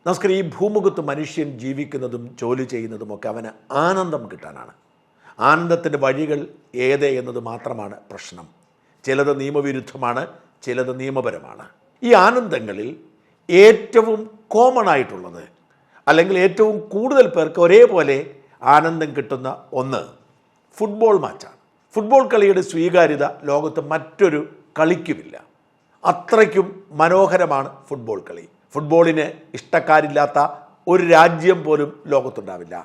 നമസ്കാരം. ഈ ഭൂമുഖത്ത് മനുഷ്യൻ ജീവിക്കുന്നതും ജോലി ചെയ്യുന്നതുമൊക്കെ അവന് ആനന്ദം കിട്ടാനാണ്. ആനന്ദത്തിൻ്റെ വഴികൾ ഏതേ എന്നത് മാത്രമാണ് പ്രശ്നം. ചിലത് നിയമവിരുദ്ധമാണ്, ചിലത് നിയമപരമാണ്. ഈ ആനന്ദങ്ങളിൽ ഏറ്റവും കോമൺ ആയിട്ടുള്ളത്, അല്ലെങ്കിൽ ഏറ്റവും കൂടുതൽ പേർക്ക് ഒരേപോലെ ആനന്ദം കിട്ടുന്ന ഒന്ന് ഫുട്ബോൾ മാച്ചാണ്. ഫുട്ബോൾ കളിയുടെ സ്വീകാര്യത ലോകത്ത് മറ്റൊരു കളിക്കുമില്ല. അത്രയ്ക്കും മനോഹരമാണ് ഫുട്ബോൾ കളി. ഫുട്ബോളിന് ഇഷ്ടക്കാരില്ലാത്ത ഒരു രാജ്യം പോലും ലോകത്തുണ്ടാവില്ല.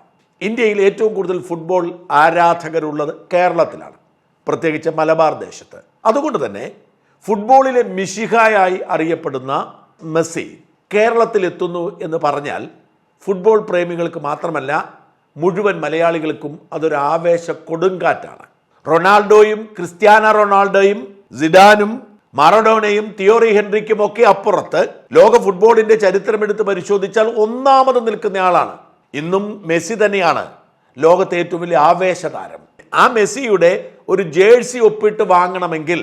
ഇന്ത്യയിൽ ഏറ്റവും കൂടുതൽ ഫുട്ബോൾ ആരാധകരുള്ളത് കേരളത്തിലാണ്, പ്രത്യേകിച്ച് മലബാർ ദേശത്ത്. അതുകൊണ്ട് തന്നെ ഫുട്ബോളിലെ മിശിഹായായി അറിയപ്പെടുന്ന മെസ്സി കേരളത്തിലെത്തുന്നു എന്ന് പറഞ്ഞാൽ ഫുട്ബോൾ പ്രേമികൾക്ക് മാത്രമല്ല, മുഴുവൻ മലയാളികൾക്കും അതൊരു ആവേശ കൊടുങ്കാറ്റാണ്. റൊണാൾഡോയും ക്രിസ്ത്യാനോ റൊണാൾഡോയും സിഡാനും മറഡോണയും തിയോറി ഹെൻറിക്കും ഒക്കെ അപ്പുറത്ത് ലോക ഫുട്ബോളിന്റെ ചരിത്രമെടുത്ത് പരിശോധിച്ചാൽ ഒന്നാമത് നിൽക്കുന്നയാളാണ് ഇന്നും മെസ്സി തന്നെയാണ് ലോകത്തെ ഏറ്റവും വലിയ ആവേശതാരം. ആ മെസ്സിയുടെ ഒരു ജേഴ്സി ഒപ്പിട്ട് വാങ്ങണമെങ്കിൽ,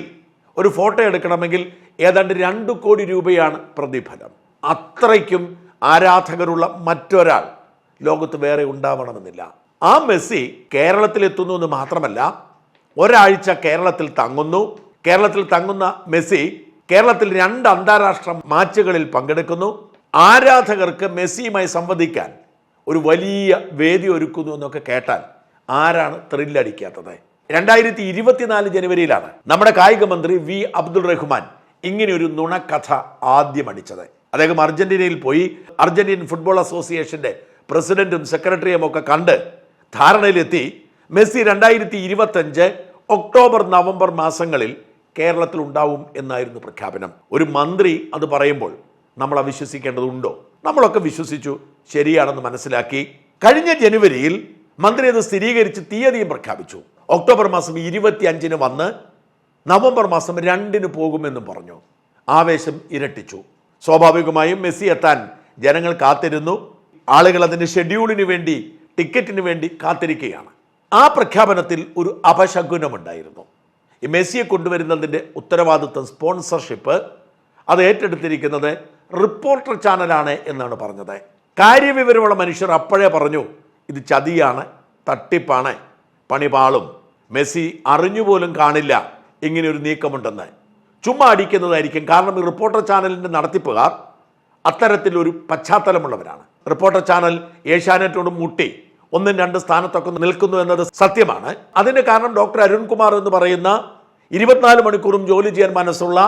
ഒരു ഫോട്ടോ എടുക്കണമെങ്കിൽ ഏതാണ്ട് 2 കോടി രൂപയാണ് പ്രതിഫലം. അത്രയ്ക്കും ആരാധകരുള്ള മറ്റൊരാൾ ലോകത്ത് വേറെ ഉണ്ടാവണമെന്നില്ല. ആ മെസ്സി കേരളത്തിലെത്തുന്നു എന്ന് മാത്രമല്ല, ഒരാഴ്ച കേരളത്തിൽ തങ്ങുന്നു. കേരളത്തിൽ തങ്ങുന്ന മെസ്സി കേരളത്തിൽ 2 അന്താരാഷ്ട്ര മാച്ചുകളിൽ പങ്കെടുക്കുന്നു. ആരാധകർക്ക് മെസ്സിയുമായി സംവദിക്കാൻ ഒരു വലിയ വേദി ഒരുക്കുന്നു എന്നൊക്കെ കേട്ടാൽ ആരാണ് ത്രില്ലടിക്കാത്തത്? 2024 ജനുവരിയിലാണ് നമ്മുടെ കായിക മന്ത്രി വി അബ്ദുൾ റഹ്മാൻ ഇങ്ങനെയൊരു നുണക്കഥ ആദ്യം അടിച്ചത്. അദ്ദേഹം അർജന്റീനയിൽ പോയി അർജന്റീൻ ഫുട്ബോൾ അസോസിയേഷന്റെ പ്രസിഡന്റും സെക്രട്ടറിയും ഒക്കെ കണ്ട് ധാരണയിലെത്തി മെസ്സി 2025 ഒക്ടോബർ നവംബർ മാസങ്ങളിൽ കേരളത്തിൽ ഉണ്ടാവും എന്നായിരുന്നു പ്രഖ്യാപനം. ഒരു മന്ത്രി അത് പറയുമ്പോൾ നമ്മൾ അവിശ്വസിക്കേണ്ടതുണ്ടോ? നമ്മളൊക്കെ വിശ്വസിച്ചു, ശരിയാണെന്ന് മനസ്സിലാക്കി. കഴിഞ്ഞ ജനുവരിയിൽ മന്ത്രി അത് സ്ഥിരീകരിച്ച് തീയതിയും പ്രഖ്യാപിച്ചു. ഒക്ടോബർ മാസം 25 വന്ന് നവംബർ മാസം 2 പോകുമെന്നും പറഞ്ഞു. ആവേശം ഇരട്ടിച്ചു. സ്വാഭാവികമായും മെസ്സി എത്താൻ ജനങ്ങൾ കാത്തിരുന്നു. ആളുകൾ അതിൻ്റെ ഷെഡ്യൂളിന് വേണ്ടി, ടിക്കറ്റിന് വേണ്ടി കാത്തിരിക്കുകയാണ്. ആ പ്രഖ്യാപനത്തിൽ ഒരു അപശകുനമുണ്ടായിരുന്നു. ഈ മെസ്സിയെ കൊണ്ടുവരുന്നതിൻ്റെ ഉത്തരവാദിത്വം, സ്പോൺസർഷിപ്പ് അത് ഏറ്റെടുത്തിരിക്കുന്നത് റിപ്പോർട്ടർ ചാനലാണ് എന്നാണ് പറഞ്ഞത്. കാര്യവിവരമുള്ള മനുഷ്യർ അപ്പോഴേ പറഞ്ഞു, ഇത് ചതിയാണ്, തട്ടിപ്പാണ്, പണിപാളും, മെസ്സി അറിഞ്ഞുപോലും കാണില്ല ഇങ്ങനെയൊരു നീക്കമുണ്ടെന്ന്. ചുമ്മാ അടിക്കുന്നതായിരിക്കും. കാരണം ഈ റിപ്പോർട്ടർ ചാനലിൻ്റെ നടത്തിപ്പുകാർ അത്തരത്തിലൊരു പശ്ചാത്തലമുള്ളവരാണ്. റിപ്പോർട്ടർ ചാനൽ ഏഷ്യാനെറ്റോട് മുട്ടി 1-2 സ്ഥാനത്തൊക്കെ നിൽക്കുന്നു എന്നത് സത്യമാണ്. അതിന് കാരണം ഡോക്ടർ അരുൺകുമാർ എന്ന് പറയുന്ന 24 മണിക്കൂറും ജോലി ചെയ്യാൻ മനസ്സുള്ള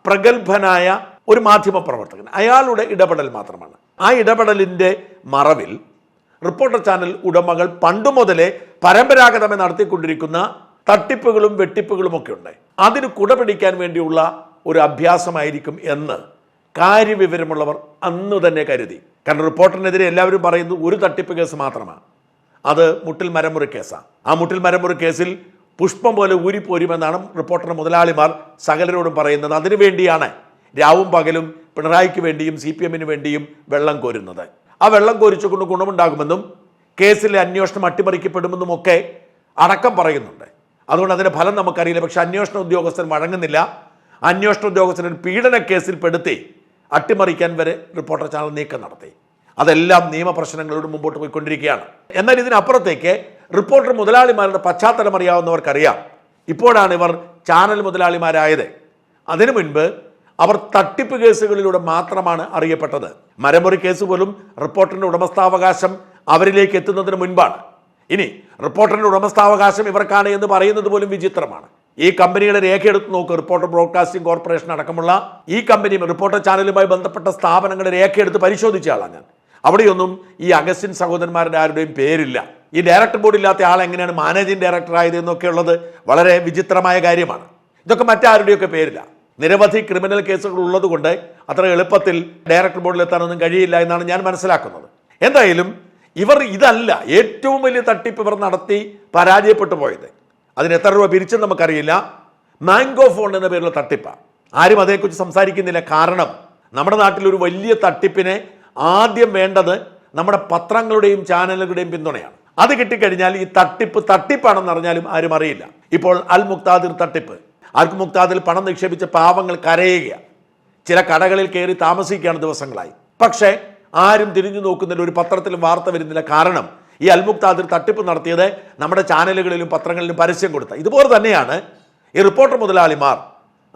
പ്രഗത്ഭനായ ഒരു മാധ്യമ പ്രവർത്തകൻ, അയാളുടെ ഇടപെടൽ മാത്രമാണ്. ആ ഇടപെടലിൻ്റെ മറവിൽ റിപ്പോർട്ടർ ചാനൽ ഉടമകൾ പണ്ടു മുതലേ പരമ്പരാഗതമായി നടത്തിക്കൊണ്ടിരിക്കുന്ന തട്ടിപ്പുകളും വെട്ടിപ്പുകളും ഒക്കെ ഉണ്ട്. അതിന് കുടപിടിക്കാൻ വേണ്ടിയുള്ള ഒരു അഭ്യാസമായിരിക്കും എന്ന് കാര്യവിവരമുള്ളവർ അന്ന് തന്നെ കരുതി. കാരണം റിപ്പോർട്ടറിനെതിരെ എല്ലാവരും പറയുന്നത് ഒരു തട്ടിപ്പ് കേസ് മാത്രമാണ്, അത് മുട്ടിൽ മരമുറി കേസാണ്. ആ മുട്ടിൽ മരമുറി കേസിൽ പുഷ്പം പോലെ ഊരിപ്പോരുമെന്നാണ് റിപ്പോർട്ടർ മുതലാളിമാർ സകലരോടും പറയുന്നത്. അതിനുവേണ്ടിയാണ് രാവും പകലും പിണറായിക്ക് വേണ്ടിയും CPM വേണ്ടിയും വെള്ളം കോരുന്നത്. ആ വെള്ളം കോരിച്ചുകൊണ്ട് ഗുണമുണ്ടാകുമെന്നും കേസിലെ അന്വേഷണം അട്ടിമറിക്കപ്പെടുമെന്നും ഒക്കെ അടക്കം പറയുന്നുണ്ട്. അതുകൊണ്ട് അതിൻ്റെ ഫലം നമുക്കറിയില്ല. പക്ഷെ അന്വേഷണ ഉദ്യോഗസ്ഥൻ വഴങ്ങുന്നില്ല. അന്വേഷണ ഉദ്യോഗസ്ഥൻ പീഡന കേസിൽ പെടുത്തി അട്ടിമറിക്കാൻ വരെ റിപ്പോർട്ടർ ചാനൽ നീക്കം നടത്തി. അതെല്ലാം നിയമപ്രശ്നങ്ങളോട് മുമ്പോട്ട് പോയിക്കൊണ്ടിരിക്കുകയാണ്. എന്നാൽ ഇതിനപ്പുറത്തേക്ക് റിപ്പോർട്ടർ മുതലാളിമാരുടെ പശ്ചാത്തലം അറിയാവുന്നവർക്കറിയാം, ഇപ്പോഴാണ് ഇവർ ചാനൽ മുതലാളിമാരായത്. അതിനു മുൻപ് അവർ തട്ടിപ്പ് കേസുകളിലൂടെ മാത്രമാണ് അറിയപ്പെട്ടത്. മരമുറി കേസ് പോലും റിപ്പോർട്ടറിൻ്റെ ഉടമസ്ഥാവകാശം അവരിലേക്ക് എത്തുന്നതിന് മുൻപാണ്. ഇനി റിപ്പോർട്ടറിൻ്റെ ഉടമസ്ഥാവകാശം ഇവർക്കാണ് എന്ന് പറയുന്നത് പോലും വിചിത്രമാണ്. ഈ കമ്പനിയുടെ രേഖ എടുത്ത് നോക്കുക. റിപ്പോർട്ടർ ബ്രോഡ്കാസ്റ്റിംഗ് കോർപ്പറേഷൻ അടക്കമുള്ള ഈ കമ്പനിയും റിപ്പോർട്ടർ ചാനലുമായി ബന്ധപ്പെട്ട സ്ഥാപനങ്ങളുടെ രേഖ എടുത്ത് പരിശോധിച്ച ആളാണ് ഞാൻ. അവിടെയൊന്നും ഈ അഗസ്റ്റിൻ സഹോദരന്മാരുടെ ആരുടെയും പേരില്ല. ഈ ഡയറക്ടർ ബോർഡ് ഇല്ലാത്ത ആൾ എങ്ങനെയാണ് മാനേജിംഗ് ഡയറക്ടർ ആയത് എന്നൊക്കെ ഉള്ളത് വളരെ വിചിത്രമായ കാര്യമാണ്. ഇതൊക്കെ മറ്റാരുടെയൊക്കെ പേരില്ല. നിരവധി ക്രിമിനൽ കേസുകൾ ഉള്ളത് കൊണ്ട് അത്ര എളുപ്പത്തിൽ ഡയറക്ടർ ബോർഡിലെത്താനൊന്നും കഴിയില്ല എന്നാണ് ഞാൻ മനസ്സിലാക്കുന്നത്. എന്തായാലും ഇവർ ഇതല്ല ഏറ്റവും വലിയ തട്ടിപ്പ് ഇവർ നടത്തി പരാജയപ്പെട്ടു പോയത്. അതിന് എത്ര രൂപ പിരിച്ചെന്ന് നമുക്കറിയില്ല. മാംഗോ ഫോൺ എന്ന പേരുള്ള തട്ടിപ്പാണ്. ആരും അതേക്കുറിച്ച് സംസാരിക്കുന്നില്ല. കാരണം നമ്മുടെ നാട്ടിലൊരു വലിയ തട്ടിപ്പിനെ ആദ്യം വേണ്ടത് നമ്മുടെ പത്രങ്ങളുടെയും ചാനലുകളുടെയും പിന്തുണയാണ്. അത് കിട്ടിക്കഴിഞ്ഞാൽ ഈ തട്ടിപ്പാണെന്ന് അറിഞ്ഞാലും ആരും അറിയില്ല. ഇപ്പോൾ അൽ മുക്താദിർ തട്ടിപ്പ്, അൽ മുക്താദിൽ പണം നിക്ഷേപിച്ച പാവങ്ങൾ കരയുക, ചില കടകളിൽ കയറി താമസിക്കുകയാണ് ദിവസങ്ങളായി. പക്ഷേ ആരും തിരിഞ്ഞു നോക്കുന്നില്ല, ഒരു പത്രത്തിലും വാർത്ത വരുന്നില്ല. കാരണം ഈ അൽമുക്താദിർ തട്ടിപ്പ് നടത്തിയത് നമ്മുടെ ചാനലുകളിലും പത്രങ്ങളിലും പരസ്യം കൊടുത്ത. ഇതുപോലെ തന്നെയാണ് ഈ റിപ്പോർട്ടർ മുതലാളിമാർ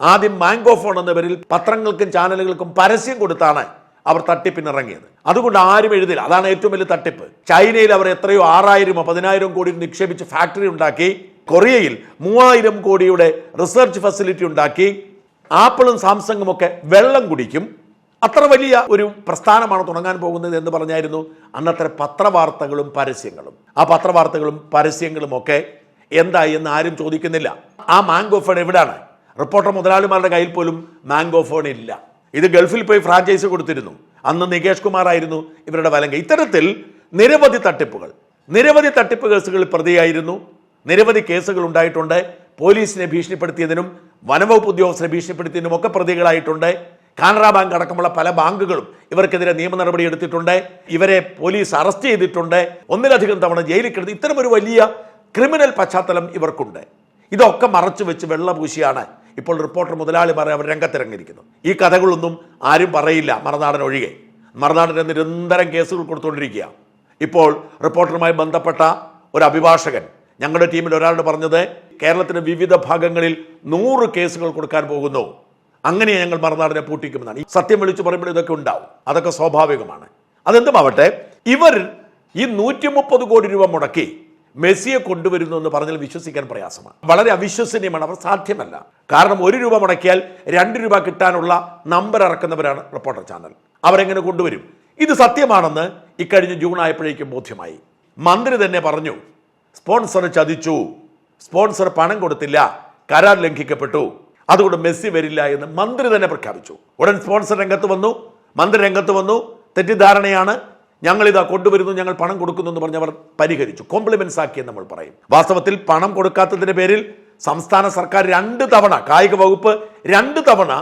ആദ്യം മാംഗോ ഫോൺ എന്ന പേരിൽ പത്രങ്ങൾക്കും ചാനലുകൾക്കും പരസ്യം കൊടുത്താണ് അവർ തട്ടിപ്പിനിറങ്ങിയത്. അതുകൊണ്ട് ആരും എഴുതില്ല. അതാണ് ഏറ്റവും വലിയ തട്ടിപ്പ്. ചൈനയിൽ അവർ എത്രയോ 6000 10,000 കോടി നിക്ഷേപിച്ച് ഫാക്ടറി ഉണ്ടാക്കി. കൊറിയയിൽ 3000 കോടിയുടെ റിസർച്ച് ഫെസിലിറ്റി ഉണ്ടാക്കി. ആപ്പിളും സാംസങ്ങും ഒക്കെ വെള്ളം കുടിക്കും. അത്ര വലിയ ഒരു പ്രസ്ഥാനമാണ് തുടങ്ങാൻ പോകുന്നത് എന്ന് പറഞ്ഞായിരുന്നു അന്നത്തെ പത്രവാർത്തകളും പരസ്യങ്ങളും. ആ പത്രവാർത്തകളും പരസ്യങ്ങളും ഒക്കെ എന്തായി എന്ന് ആരും ചോദിക്കുന്നില്ല. ആ മാംഗോ ഫോൺ എവിടെയാണ്? റിപ്പോർട്ടർ മുതലാളിമാരുടെ കയ്യിൽ പോലും മാംഗോ ഫോൺ ഇല്ല. ഇത് ഗൾഫിൽ പോയി ഫ്രാഞ്ചൈസ് കൊടുത്തിരുന്നു. അന്ന് നികേഷ് കുമാർ ആയിരുന്നു ഇവരുടെ വലങ്ക. ഇത്തരത്തിൽ നിരവധി തട്ടിപ്പ് കേസുകളിൽ പ്രതിയായിരുന്നു. നിരവധി കേസുകൾ ഉണ്ടായിട്ടുണ്ട്. പോലീസിനെ ഭീഷണിപ്പെടുത്തിയതിനും വനംവകുപ്പ് ഉദ്യോഗസ്ഥരെ ഭീഷണിപ്പെടുത്തിയതിനും ഒക്കെ പ്രതികളായിട്ടുണ്ട്. കാനറ ബാങ്ക് അടക്കമുള്ള പല ബാങ്കുകളും ഇവർക്കെതിരെ നിയമ നടപടി എടുത്തിട്ടുണ്ട്. ഇവരെ പോലീസ് അറസ്റ്റ് ചെയ്തിട്ടുണ്ട്. ഒന്നിലധികം തവണ ജയിലിൽ കിടത്തി. ഇത്തരം ഒരു വലിയ ക്രിമിനൽ പശ്ചാത്തലം ഇവർക്കുണ്ട്. ഇതൊക്കെ മറച്ചു വെച്ച് വെള്ളപൂശിയാണ് ഇപ്പോൾ റിപ്പോർട്ടർ മുതലാളിമാർ അവർ രംഗത്തിറങ്ങിയിരിക്കുന്നു. ഈ കഥകളൊന്നും ആരും പറയില്ല, മറുനാടൻ ഒഴികെ. മറുനാടന് നിരന്തരം കേസുകൾ കൊടുത്തുകൊണ്ടിരിക്കുക. ഇപ്പോൾ റിപ്പോർട്ടറുമായി ബന്ധപ്പെട്ട ഒരു അഭിഭാഷകൻ ഞങ്ങളുടെ ടീമിൽ ഒരാളോട് പറഞ്ഞത് കേരളത്തിന്റെ വിവിധ ഭാഗങ്ങളിൽ 100 കേസുകൾ കൊടുക്കാൻ പോകുന്നു. അങ്ങനെ ഞങ്ങൾ മറുനാടിനെ പൂട്ടിക്കുമെന്നാണ്. ഈ സത്യം വിളിച്ചു പറയുമ്പോൾ ഇതൊക്കെ ഉണ്ടാവും. അതൊക്കെ സ്വാഭാവികമാണ്. അതെന്തുമാവട്ടെ, ഇവർ ഈ 130 കോടി രൂപ മുടക്കി മെസ്സിയെ കൊണ്ടുവരുന്നു എന്ന് പറഞ്ഞാൽ വിശ്വസിക്കാൻ പ്രയാസമാണ്. വളരെ അവിശ്വസനീയമാണ്. അവർ സാധ്യമല്ല. കാരണം 1 രൂപ മുടക്കിയാൽ 2 രൂപ കിട്ടാനുള്ള നമ്പർ ഇറക്കുന്നവരാണ് റിപ്പോർട്ടർ ചാനൽ. അവരെങ്ങനെ കൊണ്ടുവരും? ഇത് സത്യമാണെന്ന് ഇക്കഴിഞ്ഞ ജൂൺ ആയപ്പോഴേക്കും ബോധ്യമായി. മന്ത്രി തന്നെ പറഞ്ഞു, സ്പോൺസർ ചതിച്ചു, സ്പോൺസർ പണം കൊടുത്തില്ല, കരാർ ലംഘിക്കപ്പെട്ടു, അതുകൊണ്ട് മെസ്സി വരില്ല എന്ന് മന്ത്രി തന്നെ പ്രഖ്യാപിച്ചു. ഉടൻ സ്പോൺസർ രംഗത്ത് വന്നു, മന്ത്രി രംഗത്ത് വന്നു. തെറ്റിദ്ധാരണയാണ്, ഞങ്ങളിതാ കൊണ്ടുവരുന്നു, ഞങ്ങൾ പണം കൊടുക്കുന്നു എന്ന് പറഞ്ഞ് അവർ പരിഹരിച്ചു. കോംപ്ലിമെന്റ്സ് ആക്കിയെന്ന് നമ്മൾ പറയും. വാസ്തവത്തിൽ പണം കൊടുക്കാത്തതിന്റെ പേരിൽ സംസ്ഥാന സർക്കാർ 2 തവണ, കായിക വകുപ്പ് 2 തവണ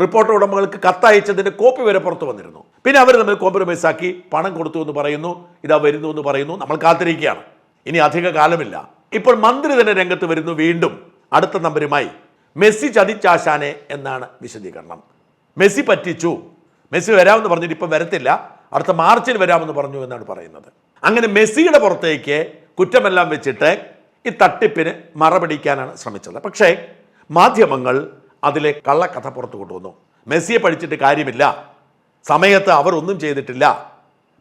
റിപ്പോർട്ടർ ഉടമകൾക്ക് കത്തയച്ചതിന്റെ കോപ്പി വരെ പുറത്തു വന്നിരുന്നു. പിന്നെ അവർ തമ്മിൽ കോംപ്രമൈസ് ആക്കി പണം കൊടുത്തു എന്ന് പറയുന്നു, ഇതാ വരുന്നു എന്ന് പറയുന്നു. നമ്മൾ കാത്തിരിക്കുകയാണ്. ഇനി അധിക കാലമില്ല. ഇപ്പോൾ മന്ത്രി തന്നെ രംഗത്ത് വരുന്നു. വീണ്ടും അടുത്ത നമ്പരുമായി മെസ്സി ചതിച്ചാശാനെ എന്നാണ് വിശദീകരണം. മെസ്സി പറ്റിച്ചു, മെസ്സി വരാമെന്ന് പറഞ്ഞിട്ട് ഇപ്പം വരത്തില്ല, അടുത്ത മാർച്ചിൽ വരാമെന്ന് പറഞ്ഞു എന്നാണ് പറയുന്നത്. അങ്ങനെ മെസ്സിയുടെ പുറത്തേക്ക് കുറ്റമെല്ലാം വെച്ചിട്ട് ഈ തട്ടിപ്പിന് മറപിടിക്കാനാണ് ശ്രമിച്ചത്. പക്ഷേ മാധ്യമങ്ങൾ അതിലെ കള്ളക്കഥ പുറത്തു കൊണ്ടുവന്നു. മെസ്സിയെ പഠിച്ചിട്ട് കാര്യമില്ല, സമയത്ത് അവർ ഒന്നും ചെയ്തിട്ടില്ല,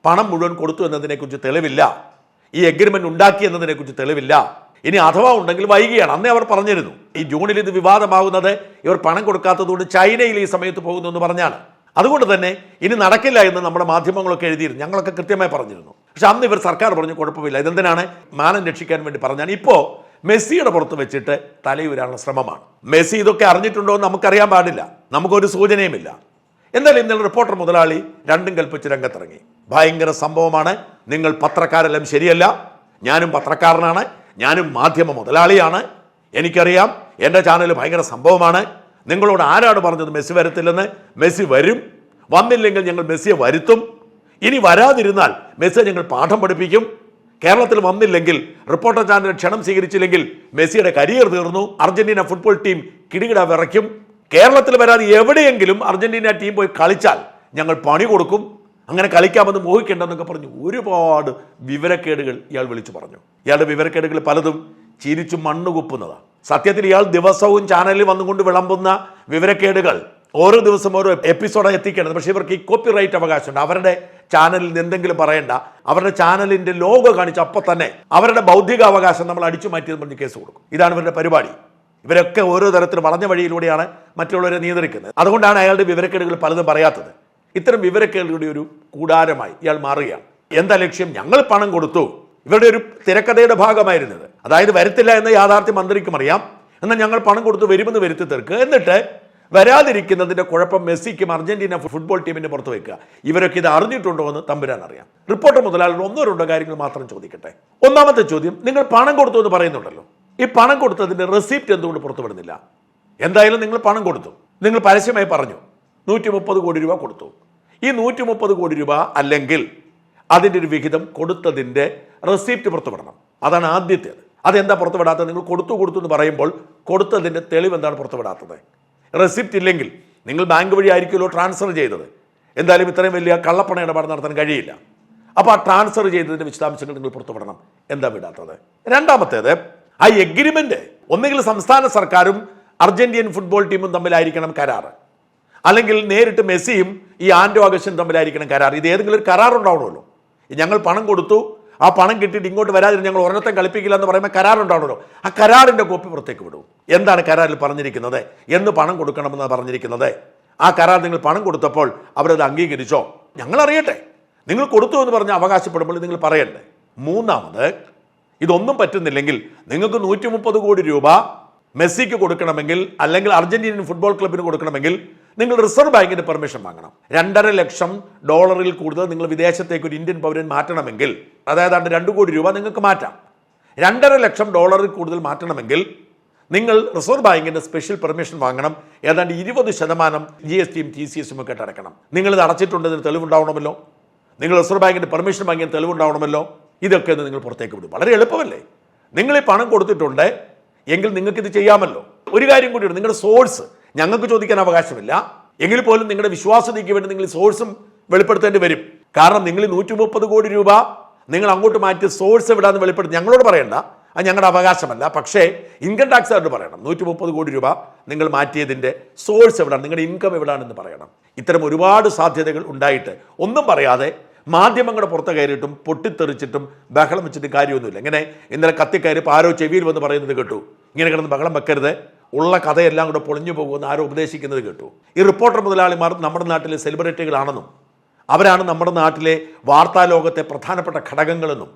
പണം മുഴുവൻ കൊടുത്തു എന്നതിനെക്കുറിച്ച് തെളിവില്ല, ഈ എഗ്രിമെന്റ് ഉണ്ടാക്കി എന്നതിനെക്കുറിച്ച് തെളിവില്ല, ഇനി അഥവാ ഉണ്ടെങ്കിൽ വൈകിയാണ്. അന്നേ അവർ പറഞ്ഞിരുന്നു. ഈ ജൂണിൽ ഇത് വിവാദമാകുന്നത് ഇവർ പണം കൊടുക്കാത്തതുകൊണ്ട് ചൈനയിൽ ഈ സമയത്ത് പോകുന്നു എന്ന് പറഞ്ഞാണ്. അതുകൊണ്ട് തന്നെ ഇനി നടക്കില്ല എന്ന് നമ്മുടെ മാധ്യമങ്ങളൊക്കെ എഴുതിയിരുന്നു. ഞങ്ങളൊക്കെ കൃത്യമായി പറഞ്ഞിരുന്നു. പക്ഷെ അന്ന് ഇവർ സർക്കാർ പറഞ്ഞു കുഴപ്പമില്ല, ഇതെന്തിനാണ്, മാനം രക്ഷിക്കാൻ വേണ്ടി പറഞ്ഞാണ്. ഇപ്പോൾ മെസ്സിയുടെ പുറത്ത് വെച്ചിട്ട് തലയൂരാനുള്ള ശ്രമമാണ്. മെസ്സി ഇതൊക്കെ അറിഞ്ഞിട്ടുണ്ടോ എന്ന് നമുക്കറിയാൻ പാടില്ല, നമുക്കൊരു സൂചനയുമില്ല. എന്നാലും ഇന്നലെ റിപ്പോർട്ടർ മുതലാളി രണ്ടും കൽപ്പിച്ച് രംഗത്തിറങ്ങി. ഭയങ്കര സംഭവമാണ്, നിങ്ങൾ പത്രക്കാരെല്ലാം ശരിയല്ല, ഞാനും പത്രക്കാരനാണ്, ഞാനും മാധ്യമ മുതലാളിയാണ്, എനിക്കറിയാം, എൻ്റെ ചാനൽ ഭയങ്കര സംഭവമാണ്. നിങ്ങളോട് ആരാണ് പറഞ്ഞത് മെസ്സി വരത്തില്ലെന്ന്? മെസ്സി വരും, വന്നില്ലെങ്കിൽ ഞങ്ങൾ മെസ്സിയെ വരുത്തും, ഇനി വരാതിരുന്നാൽ മെസ്സിയെ ഞങ്ങൾ പാഠം പഠിപ്പിക്കും. കേരളത്തിൽ വന്നില്ലെങ്കിൽ, റിപ്പോർട്ടർ ചാനൽ ക്ഷണം സ്വീകരിച്ചില്ലെങ്കിൽ മെസ്സിയുടെ കരിയർ തീർന്നു, അർജന്റീന ഫുട്ബോൾ ടീം കിടുകിട വിറയ്ക്കും. കേരളത്തിൽ വരാതെ എവിടെയെങ്കിലും അർജന്റീന ടീം പോയി കളിച്ചാൽ ഞങ്ങൾ പണി കൊടുക്കും, അങ്ങനെ കളിക്കാമെന്ന് മോഹിക്കേണ്ടെന്നൊക്കെ പറഞ്ഞു ഒരുപാട് വിവരക്കേടുകൾ ഇയാൾ വിളിച്ചു പറഞ്ഞു. ഇയാളുടെ വിവരക്കേടുകൾ പലതും ചിരിച്ചു മണ്ണുകുപ്പുന്നതാണ്. സത്യത്തിൽ ഇയാൾ ദിവസവും ചാനലിൽ വന്നുകൊണ്ട് വിളമ്പുന്ന വിവരക്കേടുകൾ ഓരോ ദിവസം ഓരോ എപ്പിസോഡ് എത്തിക്കേണ്ടത്. പക്ഷേ ഇവർക്ക് ഈ കോപ്പി റൈറ്റ് അവകാശമുണ്ട്. അവരുടെ ചാനലിൽ നിന്ന് എന്തെങ്കിലും പറയണ്ട, അവരുടെ ചാനലിന്റെ ലോഗോ കാണിച്ച് അപ്പം തന്നെ അവരുടെ ബൗദ്ധിക അവകാശം നമ്മൾ അടിച്ചു മാറ്റിയെന്ന് പറഞ്ഞ് കേസ് കൊടുക്കും. ഇതാണ് ഇവരുടെ പരിപാടി. ഇവരൊക്കെ ഓരോ തരത്തിൽ വളഞ്ഞ വഴിയിലൂടെയാണ് മറ്റുള്ളവരെ നിയന്ത്രിക്കുന്നത്. അതുകൊണ്ടാണ് അയാളുടെ വിവരക്കേടുകൾ പലതും പറയാത്തത്. ഇത്തരം വിവരക്കേടുകളുടെ ഒരു കൂടാരമായി ഇയാൾ മാറുകയാണ്. എന്താ ലക്ഷ്യം? ഞങ്ങൾ പണം കൊടുത്തു. ഇവരുടെ ഒരു തിരക്കഥയുടെ ഭാഗമായിരുന്നത്. അതായത് വരത്തില്ല എന്ന യാഥാർത്ഥ്യം മന്ത്രിക്കും അറിയാം, എന്നാൽ ഞങ്ങൾ പണം കൊടുത്തു വരുമെന്ന് വരുത്തി തീർക്കുക, എന്നിട്ട് വരാതിരിക്കുന്നതിന്റെ കുഴപ്പം മെസ്സിക്കും അർജന്റീന ഫുട്ബോൾ ടീമിന്റെ പുറത്ത് വെക്കുക. ഇവരൊക്കെ ഇത് അറിഞ്ഞിട്ടുണ്ടോ എന്ന് തമ്പുരാൻ അറിയാം. റിപ്പോർട്ടർ മുതലാളികൾ 1-2 കാര്യങ്ങൾ മാത്രം ചോദിക്കട്ടെ. ഒന്നാമത്തെ ചോദ്യം, നിങ്ങൾ പണം കൊടുത്തു എന്ന് പറയുന്നുണ്ടല്ലോ, ഈ പണം കൊടുത്തതിന്റെ റെസിപ്റ്റ് എന്തുകൊണ്ട് പുറത്തുവിടുന്നില്ല? എന്തായാലും നിങ്ങൾ പണം കൊടുത്തു, നിങ്ങൾ പരസ്യമായി പറഞ്ഞു 130 കോടി രൂപ കൊടുത്തു. ഈ 130 കോടി രൂപ അല്ലെങ്കിൽ അതിൻ്റെ ഒരു വിഹിതം കൊടുത്തതിൻ്റെ റെസിപ്റ്റ് പുറത്തുവിടണം. അതാണ് ആദ്യത്തേത്. അതെന്താ പുറത്തുവിടാത്തത്? നിങ്ങൾ കൊടുത്തു എന്ന് പറയുമ്പോൾ കൊടുത്തതിൻ്റെ തെളിവ് എന്താണ് പുറത്തുവിടാത്തത്? റെസിപ്റ്റ് ഇല്ലെങ്കിൽ നിങ്ങൾ ബാങ്ക് വഴി ആയിരിക്കുമല്ലോ ട്രാൻസ്ഫർ ചെയ്തത്, എന്തായാലും ഇത്രയും വലിയ കള്ളപ്പണ ഇടപാട് നടത്താൻ കഴിയില്ല. അപ്പോൾ ആ ട്രാൻസ്ഫർ ചെയ്തതിൻ്റെ വിശദാംശങ്ങൾ നിങ്ങൾ പുറത്തുവിടണം. എന്താ വിടാത്തത്? രണ്ടാമത്തേത്, ആ എഗ്രിമെൻ്റ് ഒന്നുകിൽ സംസ്ഥാന സർക്കാരും അർജന്റീൻ ഫുട്ബോൾ ടീമും തമ്മിലായിരിക്കണം കരാർ, അല്ലെങ്കിൽ നേരിട്ട് മെസ്സിയും ഈ ആൻഡോ അഗസ്റ്റിനും തമ്മിലായിരിക്കണം കരാർ. ഇത് ഏതെങ്കിലും ഒരു കരാർ ഉണ്ടാവണമല്ലോ. ഞങ്ങൾ പണം കൊടുത്തു, ആ പണം കിട്ടിയിട്ട് ഇങ്ങോട്ട് വരാതിന് ഞങ്ങൾ ഒരെണ്ണത്തെ കളിപ്പിക്കില്ല എന്ന് പറയുമ്പോൾ കരാറുണ്ടാവണമല്ലോ. ആ കരാറിൻ്റെ കോപ്പി പുറത്തേക്ക് വിടും. എന്താണ് കരാറിൽ പറഞ്ഞിരിക്കുന്നത്? എന്ന് പണം കൊടുക്കണമെന്നാണ് പറഞ്ഞിരിക്കുന്നത്. ആ കരാർ നിങ്ങൾ പണം കൊടുത്തപ്പോൾ അവരത് അംഗീകരിച്ചോ? ഞങ്ങൾ അറിയട്ടെ. നിങ്ങൾ കൊടുത്തു എന്ന് പറഞ്ഞ് അവകാശപ്പെടുമ്പോൾ നിങ്ങൾ പറയണ്ടേ? മൂന്നാമത്, ഇതൊന്നും പറ്റുന്നില്ലെങ്കിൽ നിങ്ങൾക്ക് 130 കോടി രൂപ മെസ്സിക്ക് കൊടുക്കണമെങ്കിൽ, അല്ലെങ്കിൽ അർജന്റീനിയൻ ഫുട്ബോൾ ക്ലബിന് കൊടുക്കണമെങ്കിൽ നിങ്ങൾ റിസർവ് ബാങ്കിന്റെ പെർമിഷൻ വാങ്ങണം. $2.5 ലക്ഷം കൂടുതൽ നിങ്ങൾ വിദേശത്തേക്ക് ഒരു ഇന്ത്യൻ പൗരൻ മാറ്റണമെങ്കിൽ, അതായത് 2 കോടി രൂപ നിങ്ങൾക്ക് മാറ്റാം. $2.5 ലക്ഷം കൂടുതൽ മാറ്റണമെങ്കിൽ നിങ്ങൾ റിസർവ് ബാങ്കിന്റെ സ്പെഷ്യൽ പെർമിഷൻ വാങ്ങണം. ഏതാണ്ട് 20% GSTയും TCSും ഒക്കെ അടയ്ക്കണം. നിങ്ങളിത് അടച്ചിട്ടുണ്ടെന്ന് തെളിവുണ്ടാവണമല്ലോ. നിങ്ങൾ റിസർവ് ബാങ്കിന്റെ പെർമിഷൻ വാങ്ങിയ തെളിവുണ്ടാവണമല്ലോ. ഇതൊക്കെ നിങ്ങൾ പുറത്തേക്ക് വിടും. വളരെ എളുപ്പമല്ലേ? നിങ്ങൾ ഈ പണം കൊടുത്തിട്ടുണ്ട് എങ്കിൽ നിങ്ങൾക്ക് ഇത് ചെയ്യാമല്ലോ. ഒരു കാര്യം കൂടിയുണ്ട്, നിങ്ങളുടെ സോഴ്സ് ഞങ്ങൾക്ക് ചോദിക്കാൻ അവകാശമില്ല. എങ്കിൽ പോലും നിങ്ങളുടെ വിശ്വാസ്യതയ്ക്ക് വേണ്ടി നിങ്ങൾ സോഴ്സും വെളിപ്പെടുത്തേണ്ടി വരും. കാരണം നിങ്ങൾ 130 കോടി രൂപ നിങ്ങൾ അങ്ങോട്ട് മാറ്റി സോഴ്സ് എവിടാന്ന് വെളിപ്പെടുത്തി ഞങ്ങളോട് പറയണ്ട, അത് ഞങ്ങളുടെ അവകാശമല്ല. പക്ഷേ ഇൻകം ടാക്സുകാരോട് പറയണം. 130 കോടി രൂപ നിങ്ങൾ മാറ്റിയതിൻ്റെ സോഴ്സ് എവിടാണ്, നിങ്ങളുടെ ഇൻകം എവിടാണെന്ന് പറയണം. ഇത്തരം ഒരുപാട് സാധ്യതകൾ ഉണ്ടായിട്ട് ഒന്നും പറയാതെ മാധ്യമങ്ങളുടെ പുറത്ത് കയറിയിട്ടും പൊട്ടിത്തെറിച്ചിട്ടും ബഹളം വെച്ചിട്ട് കാര്യമൊന്നുമില്ല. ഇങ്ങനെ ഇന്നലെ കത്തിക്കയറി ആരോ ചെവിയിൽ വന്ന് പറയുന്നത് കേട്ടു, ഇങ്ങനെ കിടന്ന് ബഹളം വെക്കരുത്, ഉള്ള കഥയെല്ലാം കൂടെ പൊളിഞ്ഞു പോകുമെന്ന് ആരോ ഉപദേശിക്കുന്നത് കേട്ടു. ഈ റിപ്പോർട്ടർ മുതലാളിമാർ നമ്മുടെ നാട്ടിലെ സെലിബ്രിറ്റികളാണെന്നും അവരാണ് നമ്മുടെ നാട്ടിലെ വാർത്താ ലോകത്തെ പ്രധാനപ്പെട്ട ഘടകങ്ങളെന്നും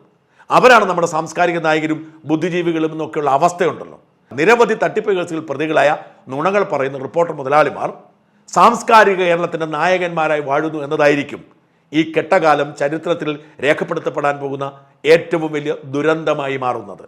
അവരാണ് നമ്മുടെ സാംസ്കാരിക നായകരും ബുദ്ധിജീവികളും എന്നൊക്കെയുള്ള അവസ്ഥയുണ്ടല്ലോ. നിരവധി തട്ടിപ്പ് കേസുകൾ പ്രതികളായ നുണകൾ പറയുന്ന റിപ്പോർട്ടർ മുതലാളിമാർ സാംസ്കാരിക കേരളത്തിൻ്റെ നായകന്മാരായി വാഴുന്നു എന്നതായിരിക്കും ഈ കെട്ടകാലം ചരിത്രത്തിൽ രേഖപ്പെടുത്തപ്പെടാൻ പോകുന്ന ഏറ്റവും വലിയ ദുരന്തമായി മാറുന്നത്.